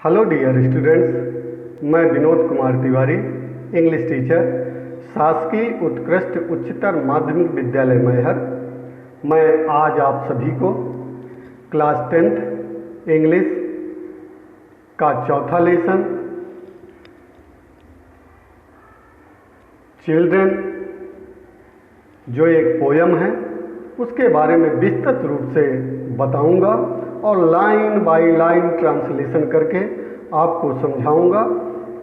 Hello dear students, मैं Vinod Kumar Tiwari, English teacher, शासकीय उत्कृष्ट उच्चतर माध्यमिक विद्यालय मैहर। मैं आज आप सभी को क्लास 10th इंग्लिश का चौथा लेसन चिल्ड्रन, जो एक पोयम है, उसके बारे में विस्तृत रूप से बताऊंगा और लाइन बाय लाइन ट्रांसलेशन करके आपको समझाऊंगा,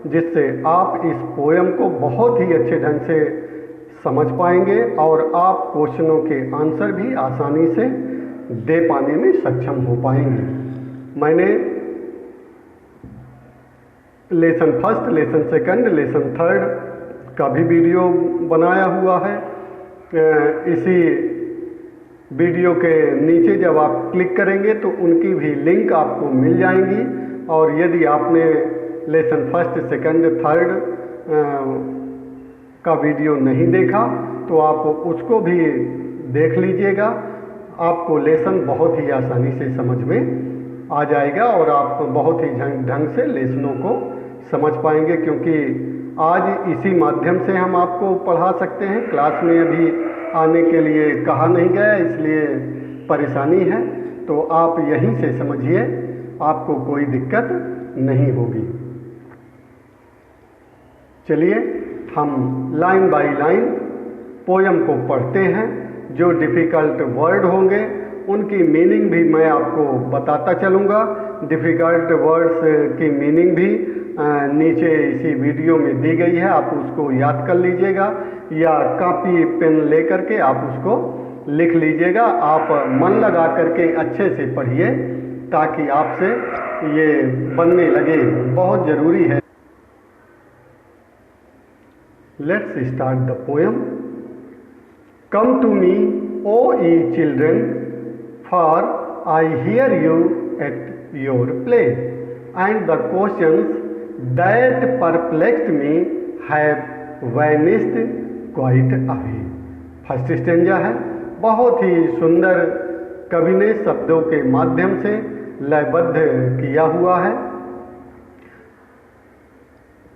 जिससे आप इस पोयम को बहुत ही अच्छे ढंग से समझ पाएंगे और आप क्वेश्चनों के आंसर भी आसानी से दे पाने में सक्षम हो पाएंगे। मैंने lesson first, lesson second, lesson third का भी वीडियो बनाया हुआ है। इसी वीडियो के नीचे जब आप क्लिक करेंगे तो उनकी भी लिंक आपको मिल जाएंगी, और यदि आपने लेसन फर्स्ट, सेकंड, थर्ड का वीडियो नहीं देखा तो आप उसको भी देख लीजिएगा। आपको लेसन बहुत ही आसानी से समझ में आ जाएगा और आप बहुत ही ढंग से लेसनों को समझ पाएंगे, क्योंकि आज इसी माध्यम से हम आपको पढ़ा सकते हैं। क्लास में अभी आने के लिए कहा नहीं गया, इसलिए परेशानी है, तो आप यहीं से समझिए, आपको कोई दिक्कत नहीं होगी। चलिए हम लाइन बाय लाइन पोयम को पढ़ते हैं। जो डिफ़िकल्ट वर्ड होंगे उनकी मीनिंग भी मैं आपको बताता चलूँगा। डिफ़िकल्ट वर्ड्स की मीनिंग भी नीचे इसी वीडियो में दी गई है, आप उसको याद कर लीजिएगा या कॉपी पेन ले करके आप उसको लिख लीजिएगा। आप मन लगा करके अच्छे से पढ़िए ताकि आपसे ये बनने लगे, बहुत ज़रूरी है। Let's start the poem. Come to me O ye children, for I hear you at your play, and the questions that perplexed me have vanished quite away। First stanza है, बहुत ही सुंदर कवि ने शब्दों के माध्यम से लयबद्ध किया हुआ है।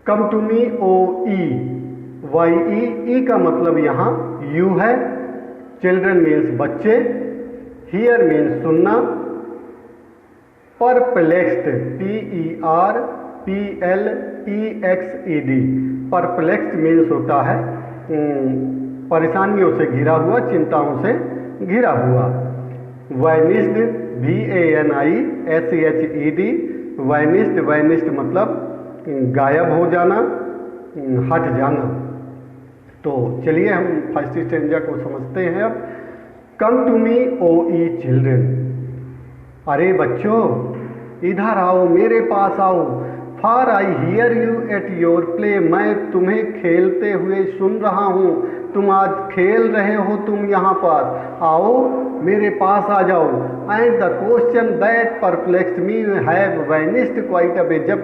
कम to me O E, Y ई का मतलब यहाँ यू है। चिल्ड्रन मीन्स बच्चे, हियर मीन्स सुनना, परप्लेक्स्ड PERPLEXED, परप्लेक्स्ड मीन्स होता है परेशानियों से घिरा हुआ, चिंताओं से घिरा हुआ। वैनिस्ड VANISHED, वैनिस्ड, वैनिस्ड मतलब गायब हो जाना, हट जाना। तो चलिए हम फर्स्ट स्टेंजा को समझते हैं अब। कम to me O E children, अरे बच्चों इधर आओ, मेरे पास आओ। For I hear you at your play, मैं तुम्हें खेलते हुए सुन रहा हूँ। तुम आज खेल रहे हो, तुम यहाँ पास आओ, मेरे पास आ जाओ। And the question that perplexed me have vanished quite away, जब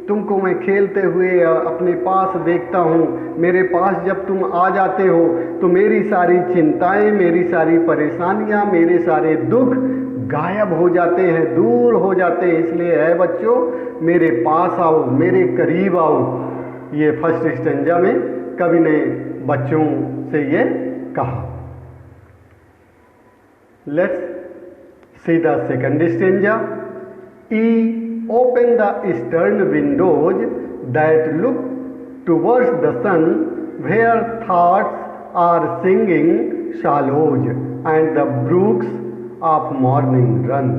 तुमको मैं खेलते हुए अपने पास देखता हूँ, मेरे पास जब तुम आ जाते हो तो मेरी सारी चिंताएं, मेरी सारी परेशानियाँ, मेरे सारे दुख गायब हो जाते हैं, दूर हो जाते हैं। इसलिए है बच्चों, मेरे पास आओ, मेरे करीब आओ। ये फर्स्ट स्टेंजा में कवि ने बच्चों से ये कहा। Let's see the second stanza. E open the eastern windows that look towards the sun, where thoughts are singing shallows and the brooks of morning run।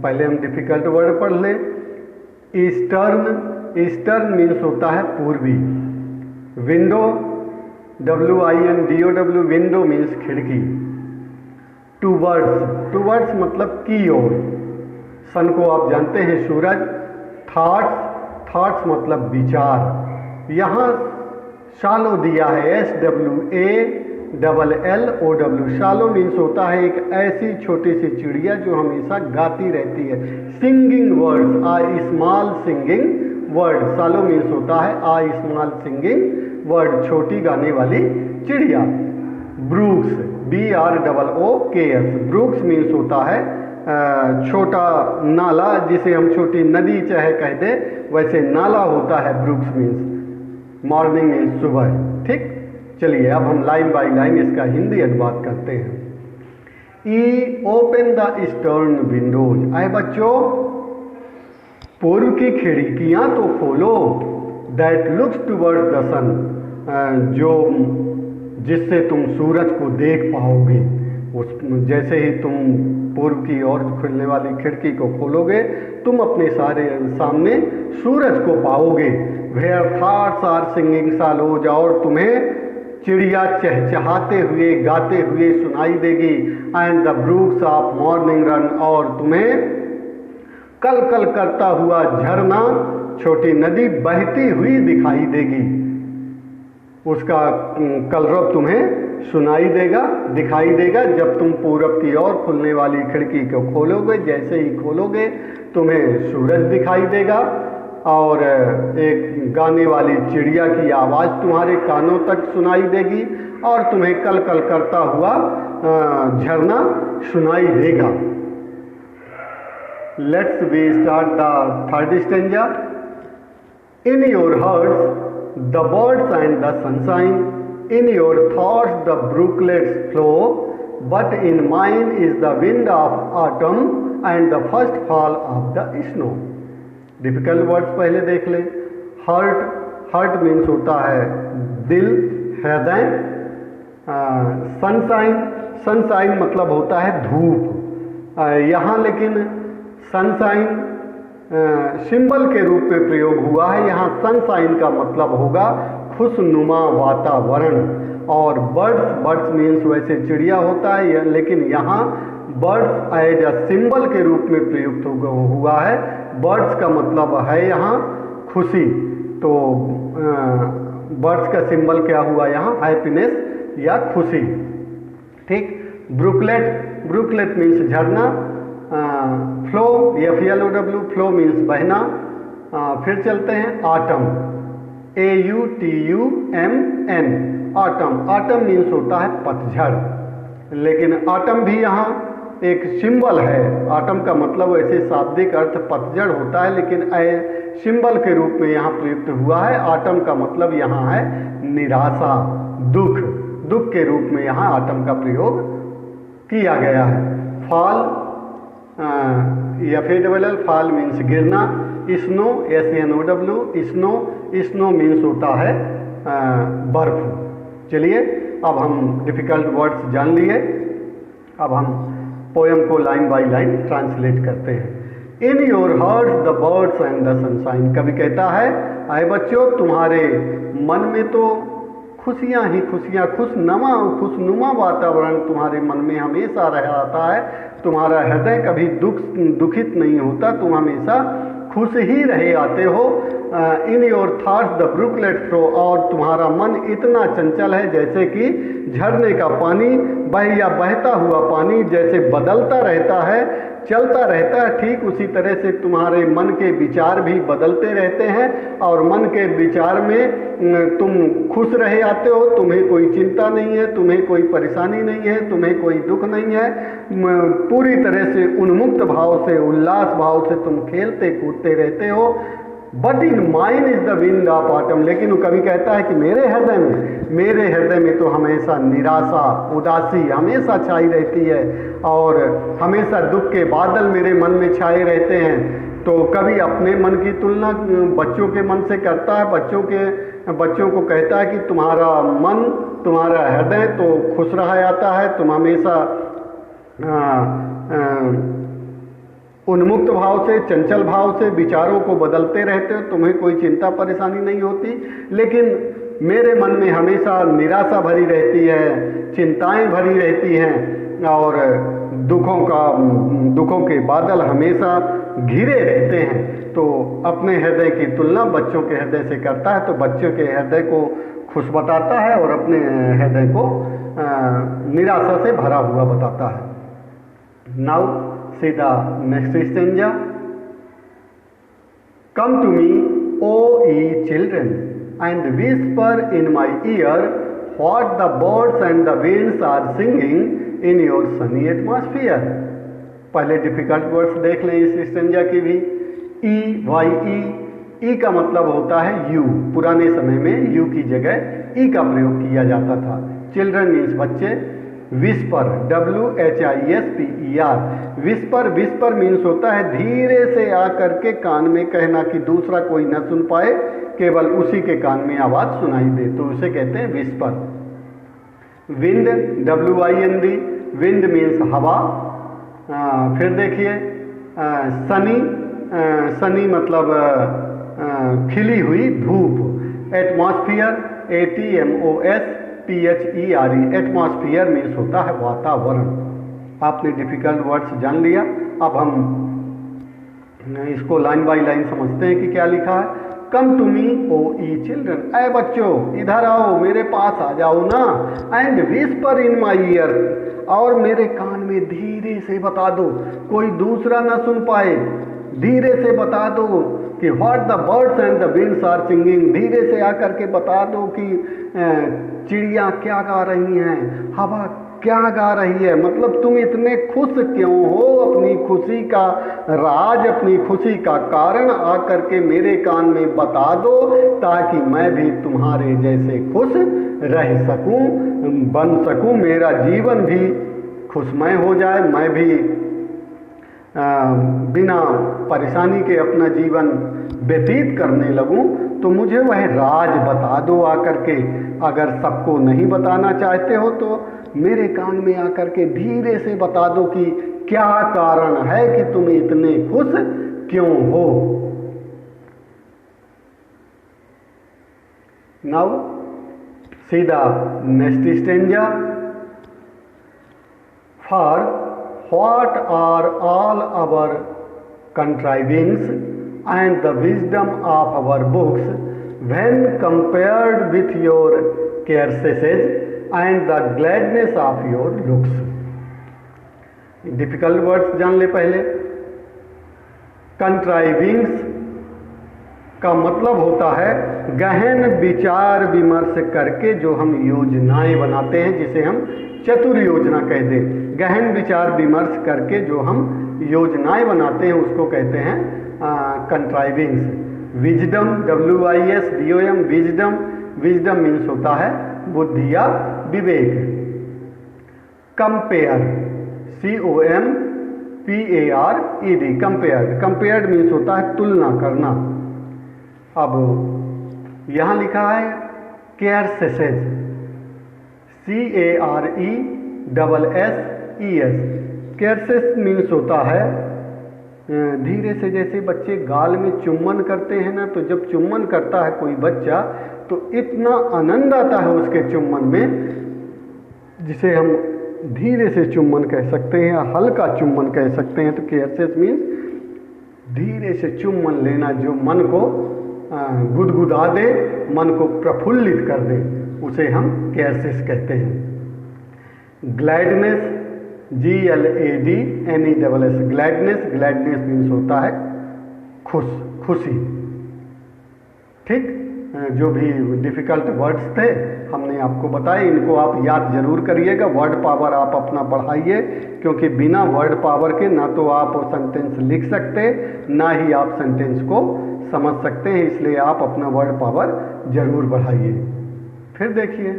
पहले हम डिफिकल्ट वर्ड पढ़ लें। ईस्टर्न, ईस्टर्न मीन्स होता है पूर्वी। Window WINDOW, window means खिड़की। Towards, towards मतलब की ओर। सन को आप जानते हैं सूरज। थॉट्स, थॉट्स मतलब विचार। यहाँ शालो दिया है SWALLOW। शालो मीन्स होता है एक ऐसी छोटी सी चिड़िया जो हमेशा गाती रहती है। सिंगिंग वर्ड्स, आ स्मॉल सिंगिंग वर्ड। शालो मीन्स होता है आ स्मॉल सिंगिंग वर्ड, छोटी गाने वाली चिड़िया। ब्रूक्स, BROOKS, ब्रूक्स मीन्स होता है छोटा नाला, जिसे हम छोटी नदी चाहे कह दे, वैसे नाला होता है ब्रूक्स मीन्स मॉर्निंग मीन्स सुबह। ठीक, चलिए अब हम लाइन बाय लाइन इसका हिंदी अनुवाद करते हैं। ई ओपन द ईस्टर्न विंडोज, आए बच्चों पूर्व की खिड़कियां तो खोलो, दैट लुक्स टुवर्ड्स द सन, जो जिससे तुम सूरज को देख पाओगे। उस जैसे ही तुम पूर्व की ओर खुलने वाली खिड़की को खोलोगे तुम अपने सारे सामने सूरज को पाओगे। वेयर थॉट्स आर सिंगिंग सालोज, और तुम्हें चिड़िया चहचहाते हुए गाते हुए सुनाई देगी। And the brooks of morning run, और तुम्हें कल कल करता हुआ झरना छोटी नदी बहती हुई दिखाई देगी। उसका कलरव तुम्हें सुनाई देगा, दिखाई देगा जब तुम पूरब की ओर खुलने वाली खिड़की को खोलोगे। जैसे ही खोलोगे तुम्हें सूरज दिखाई देगा और एक गाने वाली चिड़िया की आवाज़ तुम्हारे कानों तक सुनाई देगी और तुम्हें कल कल करता हुआ झरना सुनाई देगा। Let's we start the third stanza. In your hearts the birds and the sunshine, in your thoughts the brooklets flow, but in mine is the wind of autumn and the first fall of the snow. Difficult words पहले देख लें। Hurt, hurt means होता है दिल, हृदय। Sunshine, sunshine मतलब होता है धूप। यहाँ लेकिन सनशाइन सिंबल के रूप में प्रयोग हुआ है। यहाँ सनशाइन का मतलब होगा खुशनुमा वातावरण। और बर्ड्स, बर्ड्स मीन्स वैसे चिड़िया होता है, लेकिन यहाँ बर्ड्स एज अ सिंबल के रूप में प्रयुक्त हुआ है। बर्ड्स का मतलब है यहाँ खुशी, तो बर्ड्स का सिंबल क्या हुआ यहाँ, हैप्पीनेस या खुशी। ठीक, ब्रुकलेट, ब्रुकलेट मीन्स झरना। फ्लो, FLOW, फ्लो मीन्स बहना। फिर चलते हैं autumn, AUTUMN, autumn. Autumn means होता है पतझड़, लेकिन आटम भी यहाँ एक सिंबल है। आटम का मतलब वैसे शाब्दिक अर्थ पतझड़ होता है, लेकिन सिंबल के रूप में यहाँ प्रयुक्त हुआ है। आटम का मतलब यहाँ है निराशा, दुख, दुख के रूप में यहाँ आटम का प्रयोग किया गया है। फॉल, FALL, फॉल मीन्स गिरना। Snow, SNOW, snow, snow means होता है बर्फ। चलिए अब हम डिफिकल्ट वर्ड्स जान लिए, अब हम पोएम को लाइन बाय लाइन ट्रांसलेट करते हैं। In your heart the birds and the sunshine, कवि कहता है आए बच्चों तुम्हारे मन में तो खुशियाँ ही खुशियाँ, खुशनुमा वातावरण तुम्हारे मन में हमेशा रहता है। तुम्हारा हृदय कभी दुखित नहीं होता, तुम हमेशा खुश ही रहे आते हो। In your thoughts the brooklet flow, और तुम्हारा मन इतना चंचल है जैसे कि झरने का पानी, बहता हुआ पानी जैसे बदलता रहता है, चलता रहता है, ठीक उसी तरह से तुम्हारे मन के विचार भी बदलते रहते हैं। और मन के विचार में तुम खुश रहे आते हो, तुम्हें कोई चिंता नहीं है, तुम्हें कोई परेशानी नहीं है, तुम्हें कोई दुख नहीं है। पूरी तरह से उन्मुक्त भाव से, उल्लास भाव से तुम खेलते कूदते रहते हो। But in mine is the wind of autumn, लेकिन वो कभी कहता है कि मेरे हृदय में तो हमेशा निराशा, उदासी हमेशा छाई रहती है और हमेशा दुख के बादल मेरे मन में छाए रहते हैं। तो कभी अपने मन की तुलना बच्चों के मन से करता है, बच्चों को कहता है कि तुम्हारा मन, तुम्हारा हृदय तो खुश रहा जाता है, तुम हमेशा उन्मुक्त भाव से, चंचल भाव से विचारों को बदलते रहते हो, तुम्हें कोई चिंता परेशानी नहीं होती। लेकिन मेरे मन में हमेशा निराशा भरी रहती है, चिंताएं भरी रहती हैं और दुखों के बादल हमेशा घिरे रहते हैं। तो अपने हृदय की तुलना बच्चों के हृदय से करता है, तो बच्चों के हृदय को खुश बताता है और अपने हृदय को निराशा से भरा हुआ बताता है। Now see the next stanza. Come to me, O ye children, and whisper in my ear what the birds and the winds are singing in your sunny atmosphere. पहले डिफिकल्ट वर्ड्स देख लें इस स्टेंजा की भी। ई, Y, ई का मतलब होता है यू। पुराने समय में यू की जगह ई का प्रयोग किया जाता था। चिल्ड्रन मीन्स बच्चे। Whisper, WHISPER, whisper, whisper means होता है धीरे से आकर के कान में कहना कि दूसरा कोई न सुन पाए, केवल उसी के कान में आवाज सुनाई दे, तो उसे कहते हैं whisper. Wind, WIND, wind means हवा। फिर देखिए सनी, सनी मतलब खिली हुई धूप। एटमॉस्फियर, ATMOSPHERE, एटमॉस्फियर मीन्स होता है वातावरण। आपने डिफिकल्ट वर्ड्स जान लिया। अब हम इसको लाइन बाय लाइन समझते हैं कि क्या लिखा है। कम to me O E children, ऐ बच्चों इधर आओ, मेरे पास आ जाओ ना। And whisper in my year, और मेरे कान में धीरे से बता दो, कोई दूसरा ना सुन पाए, धीरे से बता दो कि what the birds and the winds are singing, धीरे से आकर के बता दो कि चिड़िया क्या गा रही हैं, हवा क्या गा रही है। मतलब तुम इतने खुश क्यों हो, अपनी खुशी का राज, अपनी खुशी का कारण आकर के मेरे कान में बता दो, ताकि मैं भी तुम्हारे जैसे खुश रह सकूं, बन सकूं, मेरा जीवन भी खुशमय हो जाए, मैं भी बिना परेशानी के अपना जीवन व्यतीत करने लगूं। तो मुझे वह राज बता दो आकर के। अगर सबको नहीं बताना चाहते हो तो मेरे कान में आकर के धीरे से बता दो कि क्या कारण है कि तुम इतने खुश क्यों हो। नाउ सीधा next stanza. For what are all our contrivings and the wisdom of our books when compared with your caresses and the gladness of your looks। Difficult words जान ले पहले। कंट्राइविंग्स का मतलब होता है गहन विचार विमर्श करके जो हम योजनाएं बनाते हैं, जिसे हम चतुर योजना कहते हैं। गहन विचार विमर्श करके जो हम योजनाएं बनाते हैं उसको कहते हैं contrivings. Wisdom, WISDOM, wisdom, wisdom means होता है बुद्धि या विवेक। Compare, COMPARED, compare, compared means होता है तुलना करना। अब यहां लिखा है केयरसेसेज, CARESSES। केयरसेस मीन्स होता है धीरे से, जैसे बच्चे गाल में चुम्बन करते हैं ना, तो जब चुम्बन करता है कोई बच्चा तो इतना आनंद आता है उसके चुम्बन में, जिसे हम धीरे से चुम्बन कह सकते हैं या हल्का चुम्बन कह सकते हैं। तो केयरसेस मीन्स धीरे से चुम्बन लेना, जो मन को गुदगुदा दे, मन को प्रफुल्लित कर दे, उसे हम केयरसेस कहते हैं। Gladness, GLADNESS, gladness, gladness means होता है खुश, खुशी। ठीक, जो भी डिफिकल्ट वर्ड्स थे हमने आपको बताए, इनको आप याद जरूर करिएगा। वर्ड पावर आप अपना बढ़ाइए, क्योंकि बिना वर्ड पावर के ना तो आप सेंटेंस लिख सकते, ना ही आप सेंटेंस को समझ सकते हैं, इसलिए आप अपना वर्ड पावर जरूर बढ़ाइए। फिर देखिए,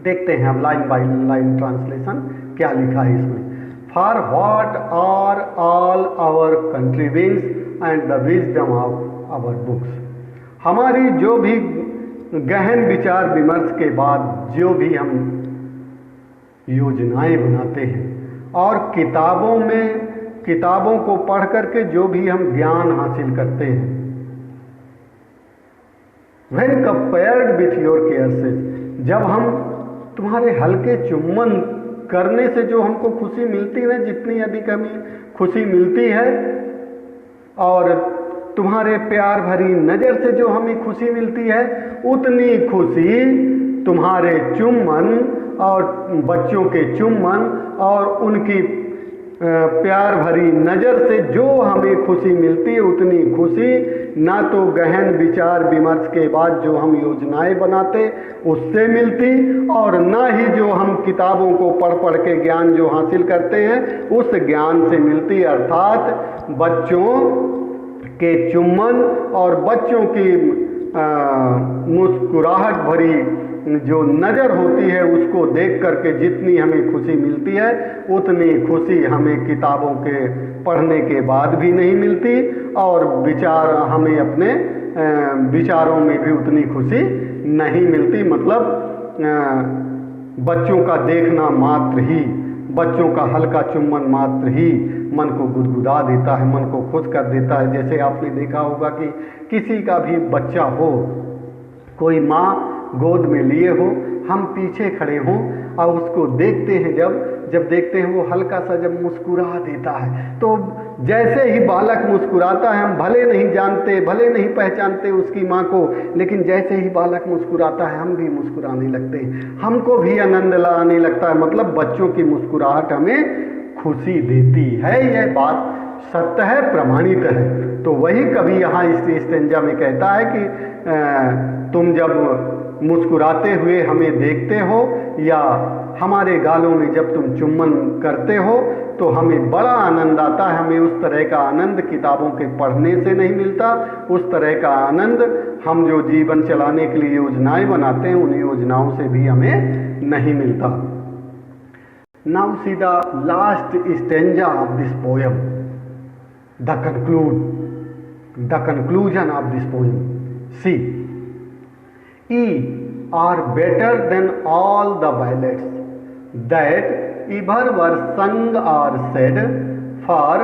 देखते हैं अब लाइन बाय लाइन ट्रांसलेशन क्या लिखा है इसमें। For what are all our contrivings and the wisdom of our books. हमारी जो भी गहन विचार विमर्श के बाद जो भी हम योजनाएं बनाते हैं, और किताबों को पढ़ करके जो भी हम ज्ञान हासिल करते हैं, when compared with your caresses, जब हम तुम्हारे हल्के चुम्बन करने से जो हमको खुशी मिलती है, जितनी अधिक हमें खुशी मिलती है, और तुम्हारे प्यार भरी नज़र से जो हमें खुशी मिलती है, उतनी खुशी तुम्हारे चुम्बन और बच्चों के चुम्बन और उनकी प्यार भरी नज़र से जो हमें खुशी मिलती है उतनी खुशी ना तो गहन विचार विमर्श के बाद जो हम योजनाएं बनाते उससे मिलती, और ना ही जो हम किताबों को पढ़ पढ़ के ज्ञान जो हासिल करते हैं उस ज्ञान से मिलती। अर्थात बच्चों के चुम्बन और बच्चों की मुस्कुराहट भरी जो नज़र होती है उसको देख करके जितनी हमें खुशी मिलती है उतनी खुशी हमें किताबों के पढ़ने के बाद भी नहीं मिलती, और विचार हमें अपने विचारों में भी उतनी खुशी नहीं मिलती। मतलब बच्चों का देखना मात्र ही, बच्चों का हल्का चुम्बन मात्र ही मन को गुदगुदा देता है, मन को खुश कर देता है। जैसे आपने देखा होगा कि किसी का भी बच्चा हो, कोई माँ गोद में लिए हो, हम पीछे खड़े हों और उसको देखते हैं, जब देखते हैं वो हल्का सा जब मुस्कुरा देता है, तो जैसे ही बालक मुस्कुराता है, हम भले नहीं जानते, भले नहीं पहचानते उसकी माँ को, लेकिन जैसे ही बालक मुस्कुराता है हम भी मुस्कुराने लगते हैं, हमको भी आनंद लाने लगता है। मतलब बच्चों की मुस्कुराहट हमें खुशी देती है। यह बात सत्य है, प्रमाणित है। तो वही कवि यहाँ इस स्टेंजा में कहता है कि तुम जब मुस्कुराते हुए हमें देखते हो या हमारे गालों में जब तुम चुम्बन करते हो तो हमें बड़ा आनंद आता है। हमें उस तरह का आनंद किताबों के पढ़ने से नहीं मिलता, उस तरह का आनंद हम जो जीवन चलाने के लिए योजनाएं बनाते हैं उन योजनाओं से भी हमें नहीं मिलता। Now see the last stanza of this poem, the conclusion of this poem. See E are better than all the ballads that ever were sung or said, for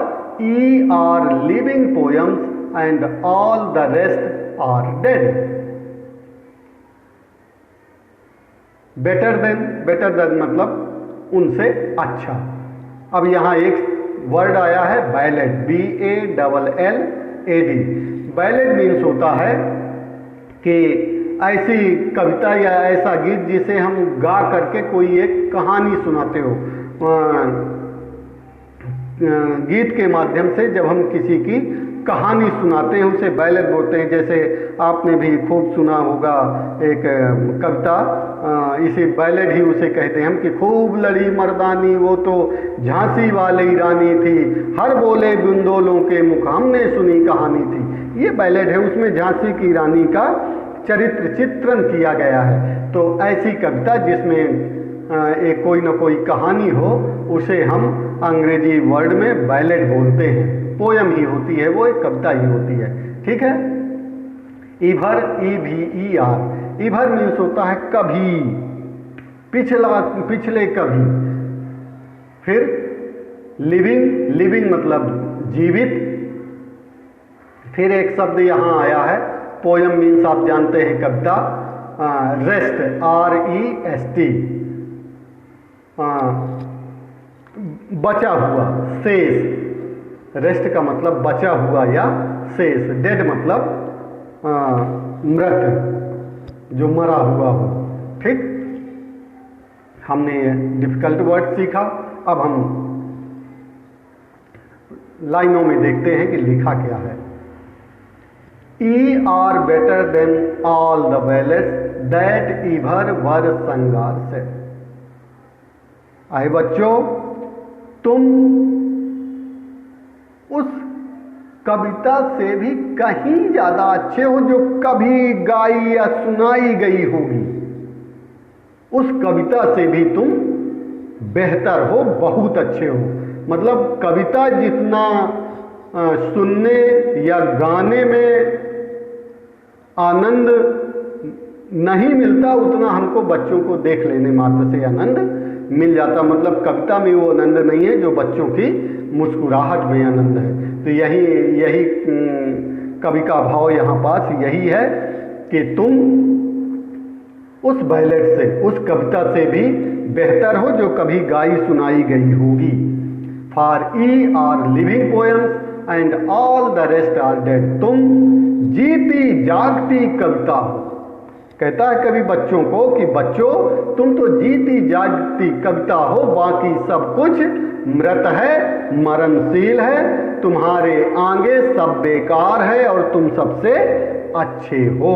E are living poems and all the rest are dead. better than मतलब उनसे अच्छा। अब यहाँ एक word आया है ballad, BALLAD। Ballad means होता है कि ऐसी कविता या ऐसा गीत जिसे हम गा करके कोई एक कहानी सुनाते हो। गीत के माध्यम से जब हम किसी की कहानी सुनाते हैं उसे बैलेड बोलते हैं। जैसे आपने भी खूब सुना होगा एक कविता, इसे बैलेड ही उसे कहते हैं हम, कि खूब लड़ी मर्दानी वो तो झांसी वाली रानी थी, हर बोले बुंदोलों के मुख हमने सुनी कहानी थी। ये बैलेड है, उसमें झांसी की रानी का चरित्र चित्रण किया गया है। तो ऐसी कविता जिसमें एक कोई ना कोई कहानी हो उसे हम अंग्रेजी वर्ड में बैलेड बोलते हैं। पोयम ही होती है, वो एक कविता ही होती है। ठीक है। इभर, EVER, इभर मीन्स होता है कभी, पिछले कभी। फिर लिविंग मतलब जीवित। फिर एक शब्द यहाँ आया है, पोयम मीन्स आप जानते हैं कविता। रेस्ट, REST, बचा हुआ, शेष। रेस्ट का मतलब बचा हुआ या शेष। डेड मतलब मृत, जो मरा हुआ हो। ठीक, हमने डिफिकल्ट वर्ड सीखा। अब हम लाइनों में देखते हैं कि लिखा क्या है। E are better than all the ballads that ever were sung or said। आए बच्चों, तुम उस कविता से भी कहीं ज्यादा अच्छे हो जो कभी गाई या सुनाई गई होगी। उस कविता से भी तुम बेहतर हो, बहुत अच्छे हो। मतलब कविता जितना सुनने या गाने में आनंद नहीं मिलता उतना हमको बच्चों को देख लेने मात्र से आनंद मिल जाता। मतलब कविता में वो आनंद नहीं है जो बच्चों की मुस्कुराहट में आनंद है। तो यही कवि का भाव यहाँ पास यही है कि तुम उस बैलेड से, उस कविता से भी बेहतर हो जो कभी गाई सुनाई गई होगी। For ye are living poems and all the rest are dead. तुम जीती जागती कविता हो। कहता है कवि बच्चों को कि बच्चों तुम तो जीती जागती कविता हो, बाकी सब कुछ मृत है, मरणशील है, तुम्हारे आगे सब बेकार है और तुम सबसे अच्छे हो।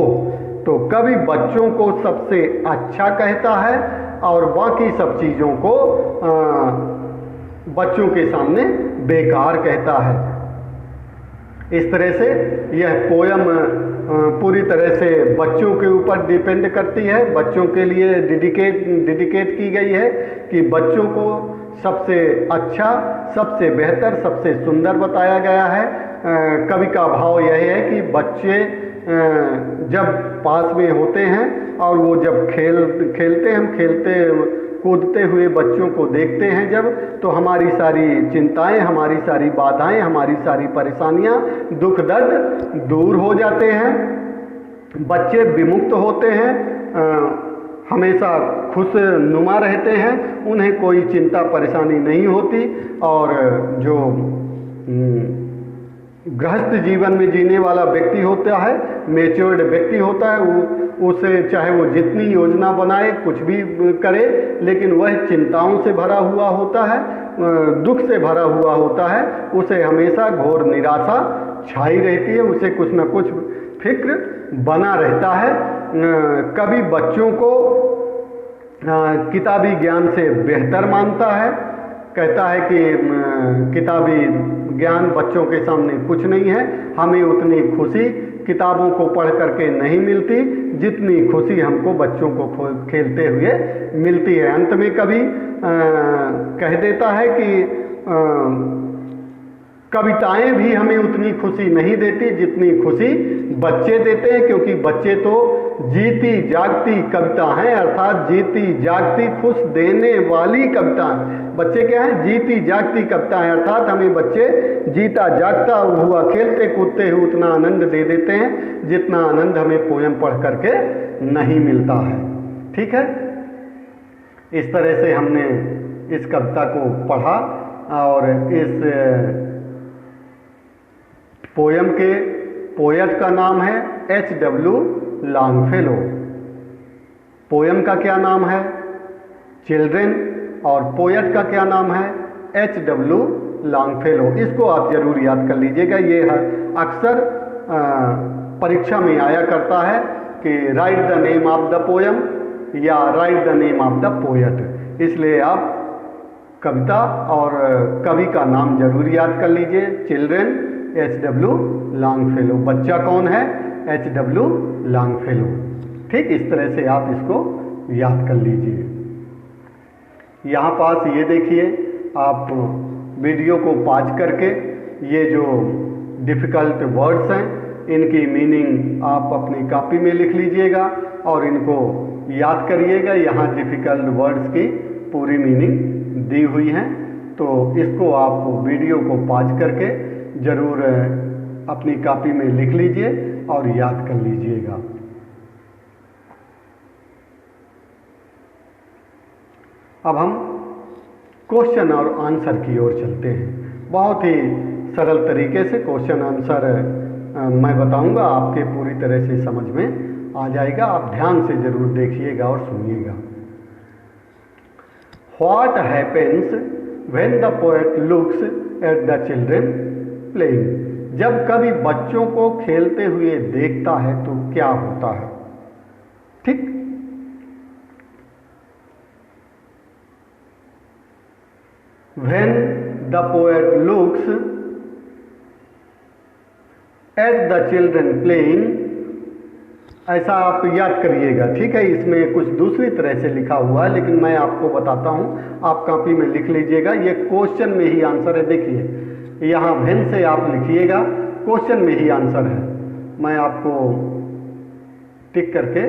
तो कवि बच्चों को सबसे अच्छा कहता है और बाकी सब चीज़ों को बच्चों के सामने बेकार कहता है। इस तरह से यह पोयम पूरी तरह से बच्चों के ऊपर डिपेंड करती है, बच्चों के लिए डेडिकेट की गई है कि बच्चों को सबसे अच्छा, सबसे बेहतर, सबसे सुंदर बताया गया है। कवि का भाव यह है कि बच्चे जब पास में होते हैं और वो जब खेलते हम खेलते कूदते हुए बच्चों को देखते हैं जब, तो हमारी सारी चिंताएं, हमारी सारी बाधाएं, हमारी सारी परेशानियां, दुख दर्द दूर हो जाते हैं। बच्चे विमुक्त होते हैं, हमेशा खुश नुमा रहते हैं, उन्हें कोई चिंता परेशानी नहीं होती। और जो गृहस्थ जीवन में जीने वाला व्यक्ति होता है, मैच्योर्ड व्यक्ति होता है, उसे चाहे वो जितनी योजना बनाए, कुछ भी करे, लेकिन वह चिंताओं से भरा हुआ होता है, दुख से भरा हुआ होता है, उसे हमेशा घोर निराशा छाई रहती है, उसे कुछ न कुछ फिक्र बना रहता है। कभी बच्चों को किताबी ज्ञान से बेहतर मानता है, कहता है कि किताबी ज्ञान बच्चों के सामने कुछ नहीं है, हमें उतनी खुशी किताबों को पढ़ करके नहीं मिलती जितनी खुशी हमको बच्चों को खेलते हुए मिलती है। अंत में कभी कह देता है कि कविताएं भी हमें उतनी खुशी नहीं देती जितनी खुशी बच्चे देते हैं, क्योंकि बच्चे तो जीती जागती कविता हैं, अर्थात जीती जागती खुश देने वाली कविता। बच्चे क्या हैं? जीती जागती कविता है, अर्थात हमें बच्चे जीता जागता हुआ खेलते कूदते हुए उतना आनंद दे देते हैं जितना आनंद हमें पोयम पढ़ करके नहीं मिलता है। ठीक है, इस तरह से हमने इस कविता को पढ़ा और इस पोयम के पोएट का नाम है H.W. लॉन्गफेलो। पोयम का क्या नाम है? चिल्ड्रेन। और पोएट का क्या नाम है? H.W. लॉन्गफेलो। इसको आप जरूर याद कर लीजिएगा, ये अक्सर परीक्षा में आया करता है कि write the name of the poem या write the name of the poet. इसलिए आप कविता और कवि का नाम जरूर याद कर लीजिए। Children H.W. लॉन्गफेलो। बच्चा कौन है? H.W. लॉन्गफेलो। ठीक, इस तरह से आप इसको याद कर लीजिए। यहाँ पास ये देखिए, आप वीडियो को पॉज करके ये जो डिफ़िकल्ट वर्ड्स हैं इनकी मीनिंग आप अपनी कॉपी में लिख लीजिएगा और इनको याद करिएगा। यहाँ डिफ़िकल्ट वर्ड्स की पूरी मीनिंग दी हुई है, तो इसको आप वीडियो को पॉज करके ज़रूर अपनी कॉपी में लिख लीजिए और याद कर लीजिएगा। अब हम क्वेश्चन और आंसर की ओर चलते हैं। बहुत ही सरल तरीके से क्वेश्चन आंसर मैं बताऊंगा, आपके पूरी तरह से समझ में आ जाएगा। आप ध्यान से ज़रूर देखिएगा और सुनिएगा। What happens when the poet looks at the children playing? जब कभी बच्चों को खेलते हुए देखता है तो क्या होता है? ठीक, when the poet looks at the children playing, ऐसा आप याद करिएगा। ठीक है, इसमें कुछ दूसरी तरह से लिखा हुआ है लेकिन मैं आपको बताता हूं, आप कॉपी में लिख लीजिएगा। ये क्वेश्चन में ही आंसर है। देखिए यहाँ वेन से आप लिखिएगा, क्वेश्चन में ही आंसर है। मैं आपको टिक करके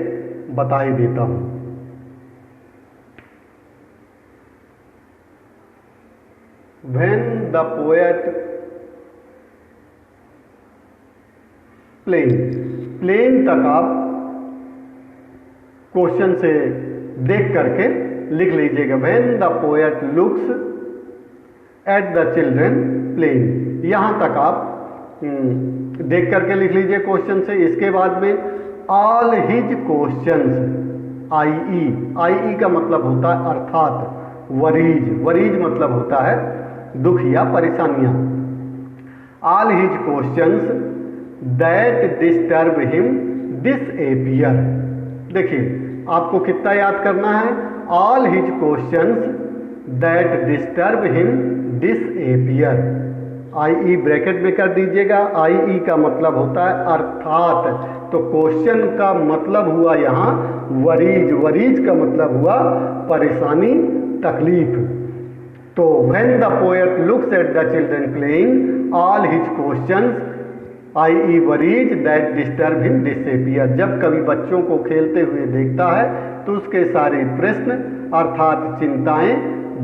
बता ही देता हूं। When the poet playing तक आप क्वेश्चन से देख करके लिख लीजिएगा। When the poet looks at the children playing, यहाँ तक आप देख करके लिख लीजिए क्वेश्चन से। इसके बाद में ऑल हिज क्वेश्चंस, आई का मतलब होता है अर्थात, वरीज मतलब होता है दुख या परेशानियां। All his questions that disturb him disappear. देखिए आपको कितना याद करना है, all his questions that disturb him disappear. I bracket में कर दीजिएगा, आई का मतलब होता है अर्थात, तो क्वेश्चन का मतलब हुआ यहाँ वरीज का मतलब हुआ परेशानी, तकलीफ। तो when the poet looks at the children playing all his questions I worries that disturb him disappear. जब कभी बच्चों को खेलते हुए देखता है तो उसके सारे प्रश्न अर्थात चिंताएं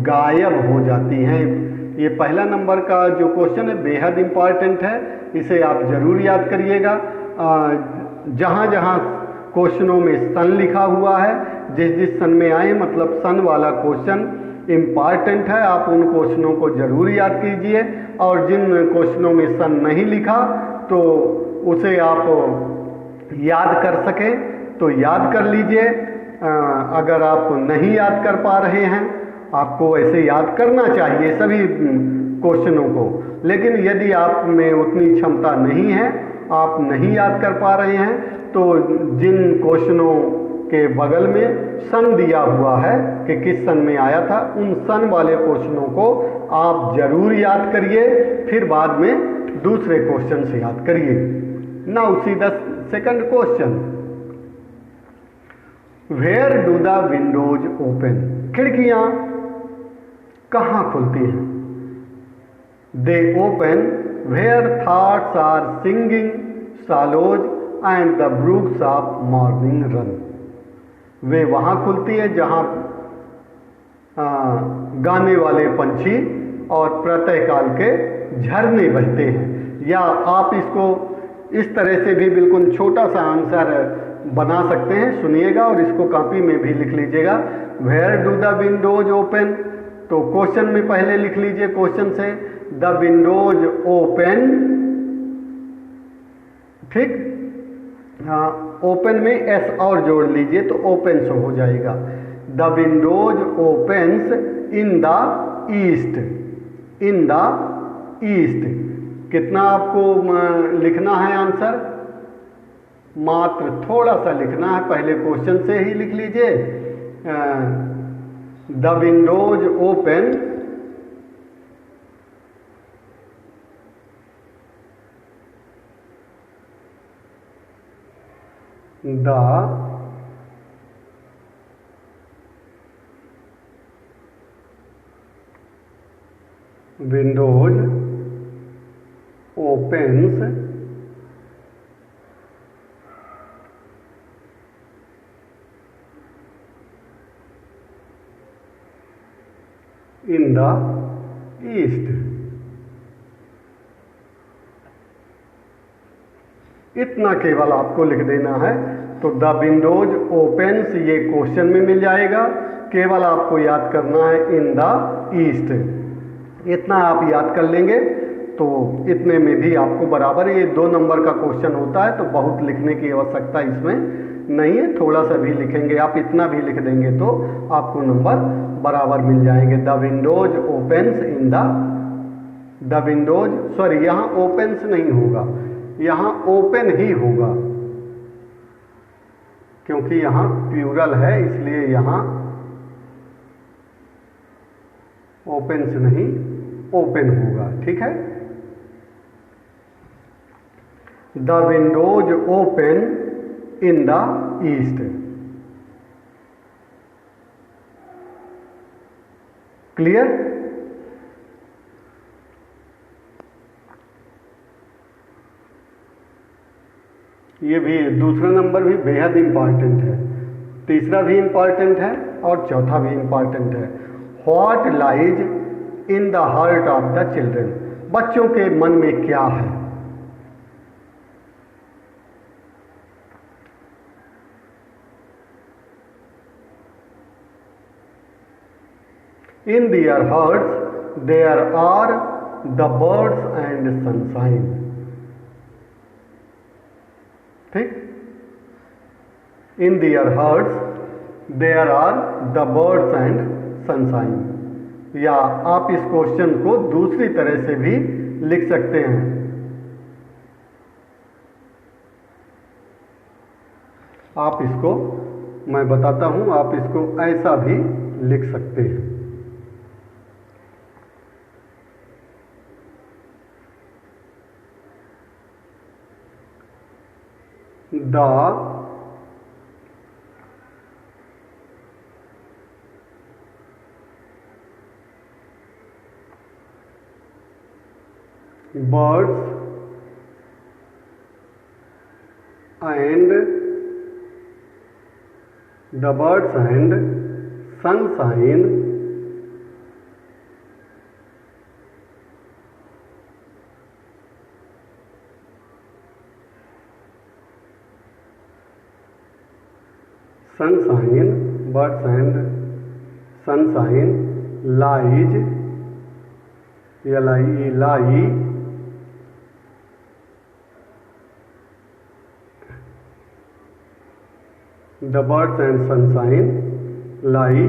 गायब हो जाती हैं। ये पहला नंबर का जो क्वेश्चन है बेहद इंपॉर्टेंट है, इसे आप जरूर याद करिएगा। जहाँ जहाँ क्वेश्चनों में सन लिखा हुआ है, जिस सन में आए मतलब सन वाला क्वेश्चन इम्पॉर्टेंट है, आप उन क्वेश्चनों को जरूर याद कीजिए। और जिन क्वेश्चनों में सन नहीं लिखा तो उसे आप याद कर सकें तो याद कर लीजिए। अगर आप नहीं याद कर पा रहे हैं, आपको ऐसे याद करना चाहिए सभी क्वेश्चनों को, लेकिन यदि आप में उतनी क्षमता नहीं है, आप नहीं याद कर पा रहे हैं, तो जिन क्वेश्चनों के बगल में सन दिया हुआ है कि किस सन में आया था, उन सन वाले क्वेश्चनों को आप जरूर याद करिए, फिर बाद में दूसरे क्वेश्चन से याद करिए। Now see the second question, where do the windows open. खिड़कियां कहाँ खुलती हैं? They open where thoughts are singing swallows and the brooks of morning run. वे वहाँ खुलती है जहाँ गाने वाले पंछी और प्रातःकाल के झरने बहते हैं। या आप इसको इस तरह से भी बिल्कुल छोटा सा आंसर बना सकते हैं, सुनिएगा और इसको कॉपी में भी लिख लीजिएगा। Where do the windows open, तो क्वेश्चन में पहले लिख लीजिए क्वेश्चन से द विंडोज ओपन, ठीक। हाँ, ओपन में एस और जोड़ लीजिए तो ओपन शो हो जाएगा। The Windows opens in the east, in the east. कितना आपको लिखना है आंसर? मात्र थोड़ा सा लिखना है, पहले क्वेश्चन से ही लिख लीजिए। The windows open the Windows opens in the east. इतना केवल आपको लिख देना है। तो द विंडोज ओपन्स ये क्वेश्चन में मिल जाएगा, केवल आपको याद करना है इन द ईस्ट। इतना आप याद कर लेंगे तो इतने में भी आपको बराबर, ये 2 नंबर का क्वेश्चन होता है तो बहुत लिखने की आवश्यकता इसमें नहीं है, थोड़ा सा भी लिखेंगे आप, इतना भी लिख देंगे तो आपको नंबर बराबर मिल जाएंगे। The Windows opens in the Windows, sorry यहाँ ओपन्स नहीं होगा, यहाँ ओपन ही होगा, क्योंकि यहाँ प्लूरल है इसलिए यहाँ ओपन्स नहीं ओपन होगा, ठीक है। The windows open in the east. Clear? ये भी दूसरा नंबर भी बेहद इंपॉर्टेंट है, तीसरा भी इंपॉर्टेंट है और चौथा भी इंपॉर्टेंट है। What lies in the heart of the children. बच्चों के मन में क्या है? In their hearts there are the birds and sunshine. ठीक, in their hearts there are the birds and sunshine. या आप इस क्वेश्चन को दूसरी तरह से भी लिख सकते हैं। आप इसको, मैं बताता हूं, आप इसको ऐसा भी लिख सकते हैं। The birds and sunshine birds and sunshine lies, lie the birds and sunshine lie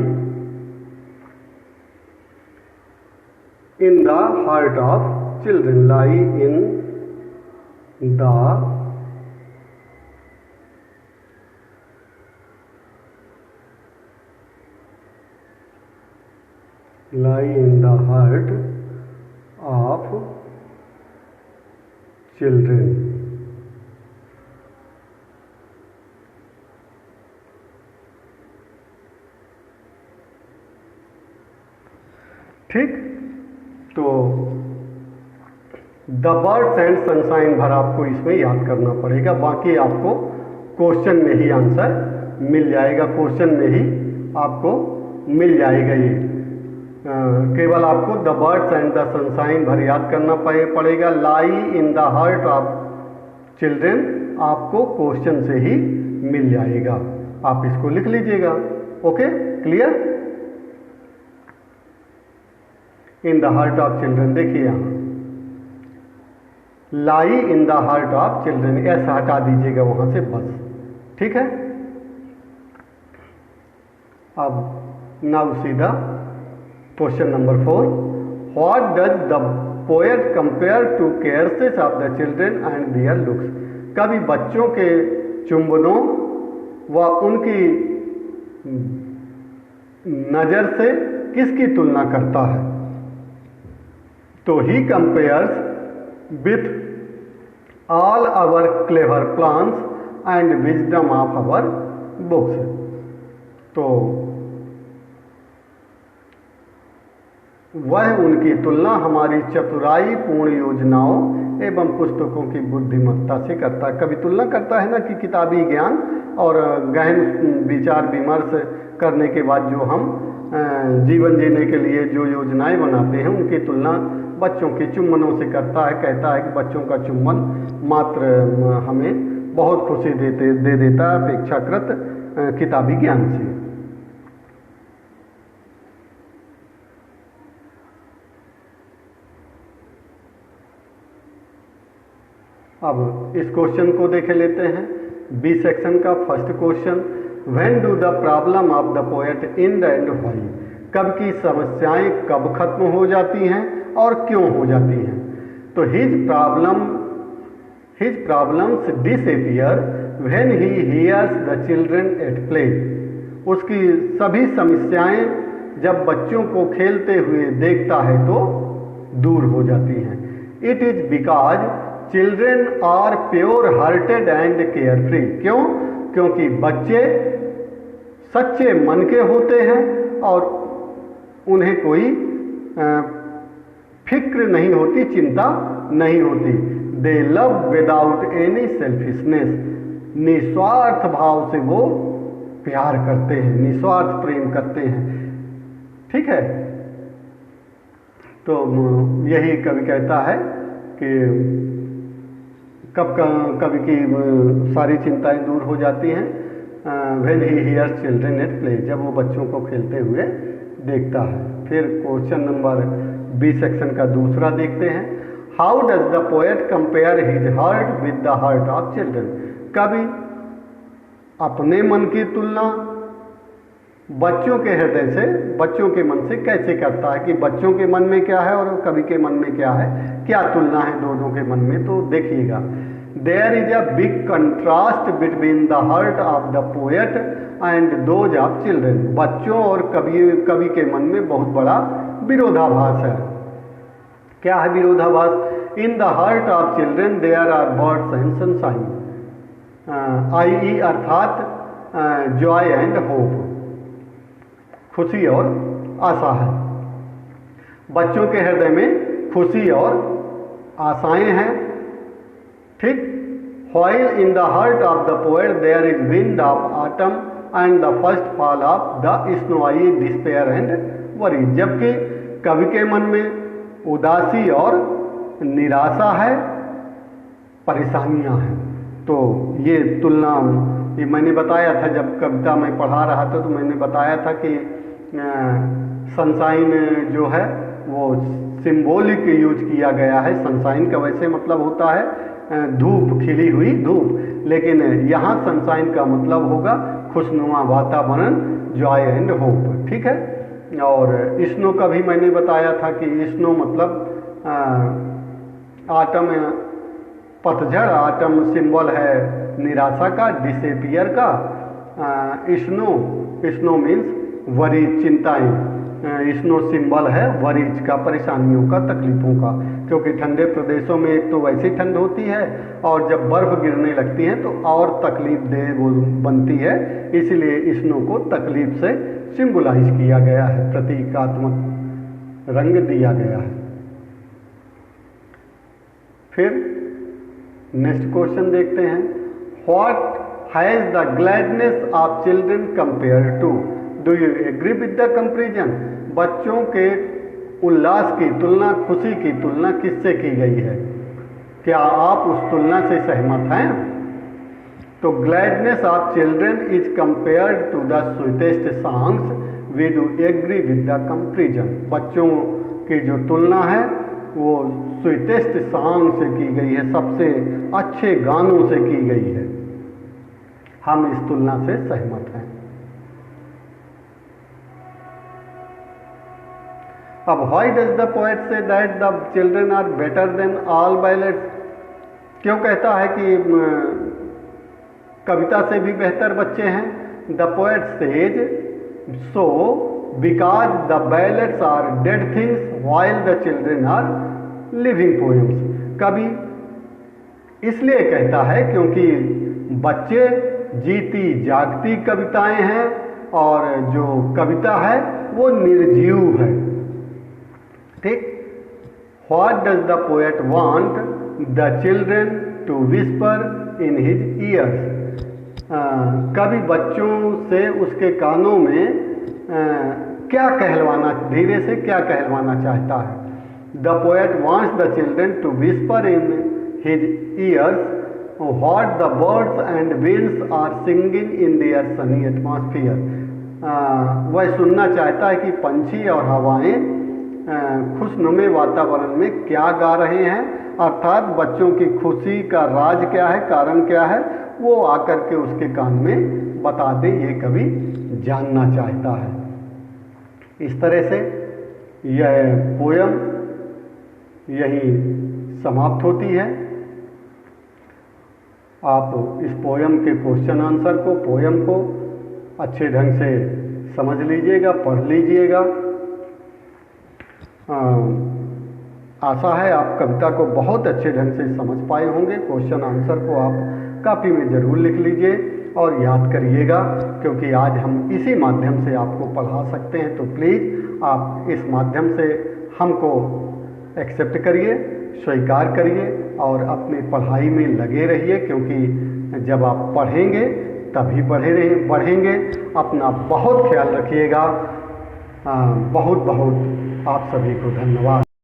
in the heart of children, lie in the heart of children। ठीक, तो द बर्ड्स एंड सनशाइन भर आपको इसमें याद करना पड़ेगा, बाकी आपको क्वेश्चन में ही आंसर मिल जाएगा, क्वेश्चन में ही आपको मिल जाएगा। ये केवल आपको the birds and the sunshine भर याद करना पड़ेगा। Lie in the heart of children आपको क्वेश्चन से ही मिल जाएगा, आप इसको लिख लीजिएगा। Okay, clear? In the heart of children, देखिए यहां lie in the heart of children, ऐसा हटा दीजिएगा वहां से बस, ठीक है। अब नाउ सीधा question number 4, what does the poet compare to caresses of the children and their looks. कवि बच्चों के चुंबनों व उनकी नजर से किसकी तुलना करता है? तो he compares with all our clever plans and wisdom of our books. तो वह उनकी तुलना हमारी चतुराई पूर्ण योजनाओं एवं पुस्तकों की बुद्धिमत्ता से करता है। कभी तुलना करता है ना कि किताबी ज्ञान और गहन विचार विमर्श करने के बाद जो हम जीवन जीने के लिए जो योजनाएं बनाते हैं उनकी तुलना बच्चों के चुम्बनों से करता है। कहता है कि बच्चों का चुम्बन मात्र हमें बहुत खुशी दे देता है अपेक्षाकृत किताबी ज्ञान से। अब इस क्वेश्चन को देख लेते हैं, बी सेक्शन का first question, when do the problem of the poet and and why. कब की समस्याएं कब खत्म हो जाती हैं और क्यों हो जाती हैं? तो his problems disappear when he hears the children at play. उसकी सभी समस्याएं जब बच्चों को खेलते हुए देखता है तो दूर हो जाती हैं। It is because children are pure hearted and care free. क्यों? क्योंकि बच्चे सच्चे मन के होते हैं और उन्हें कोई फिक्र नहीं होती, चिंता नहीं होती। दे लव विदाउट एनी सेल्फिशनेस। निस्वार्थ भाव से वो प्यार करते हैं, निस्वार्थ प्रेम करते हैं, ठीक है। तो यही कवि कहता है कि कवि की सारी चिंताएं दूर हो जाती हैं when he hears children at play, जब वो बच्चों को खेलते हुए देखता है। फिर क्वेश्चन नंबर बी सेक्शन का दूसरा देखते हैं, how does the poet compare his heart with the heart of children. कवि अपने मन की तुलना बच्चों के हृदय से, बच्चों के मन से कैसे करता है, कि बच्चों के मन में क्या है और कवि के मन में क्या है, क्या तुलना है दोनों के मन में। तो देखिएगा, there is a big contrast between the heart of the poet and those of children. बच्चों और कवि के मन में बहुत बड़ा विरोधाभास है। क्या है विरोधाभास? In the heart of children there are birds and sunshine, i.e. अर्थात जॉय एंड होप, खुशी और आशा है। बच्चों के हृदय में खुशी और आशाएं हैं, ठीक। While in the heart of the poet there is wind of autumn and the first fall of the snow, i.e. despair and worry। जबकि कवि के मन में उदासी और निराशा है, परेशानियां हैं। तो ये तुलना, ये मैंने बताया था जब कविता में पढ़ा रहा था, तो मैंने बताया था कि सनशाइन जो है वो सिंबॉलिक यूज किया गया है। सनशाइन का वैसे मतलब होता है धूप, खिली हुई धूप, लेकिन यहाँ सनशाइन का मतलब होगा खुशनुमा वातावरण, जॉय एंड होप, ठीक है। और स्नो का भी मैंने बताया था कि स्नो मतलब आटम, पतझड़, आटम सिंबल है निराशा का, डिसअपियर का। स्नो मीन्स वरी, चिंताएं। स्नो सिंबल है वरीज का, परेशानियों का, तकलीफों का, क्योंकि ठंडे प्रदेशों में एक तो वैसे ही ठंड होती है और जब बर्फ गिरने लगती है तो और तकलीफ देह बनती है, इसलिए स्नो को तकलीफ से सिंबलाइज किया गया है, प्रतीकात्मक रंग दिया गया है। फिर नेक्स्ट क्वेश्चन देखते हैं, what has the gladness of children compare to, do you agree with the comparison. बच्चों के उल्लास की तुलना, खुशी की तुलना किससे की गई है? क्या आप उस तुलना से सहमत हैं? तो gladness of children is compared to the sweetest songs, we do agree with the comparison. बच्चों की जो तुलना है वो स्वीटेस्ट सॉन्ग से की गई है, सबसे अच्छे गानों से की गई है। हम इस तुलना से सहमत हैं। अब why does the poet say that the children are better than all violets? क्यों कहता है कि कविता से भी बेहतर बच्चे हैं? The poet says so because the ballads are dead things while the children are living poems. कवि इसलिए कहता है क्योंकि बच्चे जीती जागती कविताएं हैं और जो कविता है वो निर्जीव है, ठीक। What does the poet want the children to whisper in his ears? कवि बच्चों से उसके कानों में क्या कहलवाना, धीरे से क्या कहलवाना चाहता है? The poet wants the children to whisper in his ears what the birds and winds are singing in their sunny atmosphere। वह सुनना चाहता है कि पंछी और हवाएं खुशनुमे वातावरण में क्या गा रहे हैं, अर्थात बच्चों की खुशी का राज क्या है, कारण क्या है, वो आकर के उसके कान में बता दे, ये कवि जानना चाहता है। इस तरह से यह पोयम यही समाप्त होती है। आप इस पोयम के क्वेश्चन आंसर को, पोयम को अच्छे ढंग से समझ लीजिएगा, पढ़ लीजिएगा। आशा है आप कविता को बहुत अच्छे ढंग से समझ पाए होंगे। क्वेश्चन आंसर को आप कॉपी में ज़रूर लिख लीजिए और याद करिएगा, क्योंकि आज हम इसी माध्यम से आपको पढ़ा सकते हैं। तो प्लीज़ आप इस माध्यम से हमको एक्सेप्ट करिए, स्वीकार करिए और अपनी पढ़ाई में लगे रहिए, क्योंकि जब आप पढ़ेंगे तभी बढ़ेंगे। अपना बहुत ख्याल रखिएगा। बहुत बहुत आप सभी को धन्यवाद।